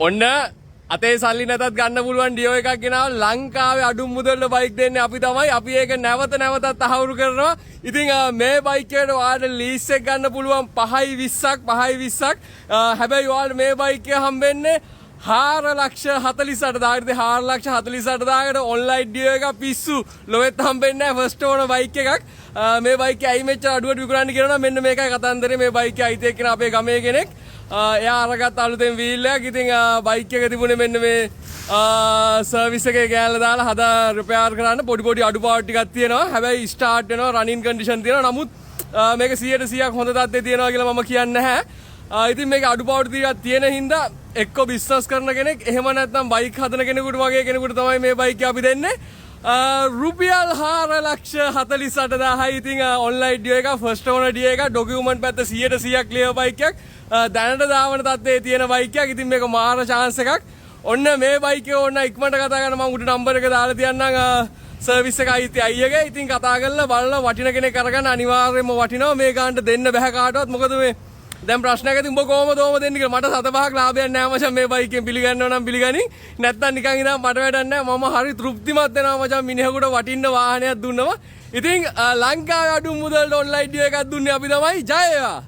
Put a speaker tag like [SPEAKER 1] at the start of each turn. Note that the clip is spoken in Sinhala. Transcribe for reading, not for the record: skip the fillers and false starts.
[SPEAKER 1] ඔන්න අතේ සල්ලි නැතත් ගන්න පුළුවන් ඩියෝ එකක් ගෙනාව ලංකාවේ අඩුම මුදල්ට බයික් දෙන්නේ අපි තමයි. අපි ඒක නැවත නැවතත් තහවුරු කරනවා. ඉතින් මේ බයික් එකට ඔයාලට ලීස් එක ගන්න පුළුවන් 5.20ක්. හැබැයි ඔයාලට මේ බයික් එක හම්බෙන්නේ 4,48,000කට 4,48,000කට ඔන්ලයින් ඩියෝ එක පිස්සු ලොවෙත් හම්බෙන්නේ නැහැ ෆස්ට් ඕනර් බයික් එකක්. මේ බයික් එක ඇයි මෙච්චර අඩුවට විකුණන්නේ කියනවා මෙන්න මේකයි කතන්දරේ. මේ බයික් එක අයිති එක්කන අපේ ගමේ කෙනෙක්. එයා අරගත්ත අලුතෙන් වීල් එකක්. ඉතින් බයික් එක තිබුණේ මෙන්න මේ සර්විස් එකේ ගෑනලා දාලා හදා රිපෙයාර් කරන්න පොඩි අඩුපාඩු ටිකක් තියෙනවා. හැබැයි ස්ටාර්ට් වෙනවා රනින් කන්ඩිෂන් තියෙනවා. නමුත් මේක 100% හොඳ තත්ත්වයේ තියෙනවා කියලා මම කියන්නේ නැහැ. ඉතින් මේක අඩුපාඩු ටිකක් තියෙන හින්දා එක්ක බිස්නස් කරන කෙනෙක් එහෙම නැත්නම් බයික් හදන කෙනෙකුට වගේ කෙනෙකුට තමයි මේ බයික් අපි දෙන්නේ. රුපියල් 4,48,000. ඉතින් ඔන්ලයින් ඩියෝ එක ෆස්ට් ඕනර් ඩියෝ එක ඩොකියුමන්ට් පැත්ත 100% ක්ලියර් බයික් එකක්. දැනට දාවන තත්ත්වයේ තියෙන බයික් එකක්. ඉතින් මේක මාර chance එකක්. ඔන්න මේ බයික් එක ඕන්න ඉක්මනට කතා කරන්න මම උඩ නම්බර් එක දාලා තියන්නම් සර්විස් එක අයියගේ. ඉතින් කතා කරලා බලලා වටින කෙනෙක් අරගන්න අනිවාර්යයෙන්ම වටිනවා. මේ ගානට දෙන්න බෑ කාටවත්. මොකද මේ දැන් ප්‍රශ්නයක් ඇති උඹ කොහමද දෙන්නේ කියලා. මට 7-5ක් ලාභයක් නෑ මචං මේ බයික්ෙන් පිළිගන්නව නම් පිළිගනි. නැත්තම් නිකන් ඉඳන් මට වැඩක් නෑ. මම හරි තෘප්තිමත් වෙනවා මචං මිනිහෙකුට වටින්න වාහනයක් දුන්නම. ඉතින් ලංකාවේ අඩු මුදල්ට ඔන්ලයින් ඩියෝ එකක් දුන්නේ අපි තමයි. ජය වේවා.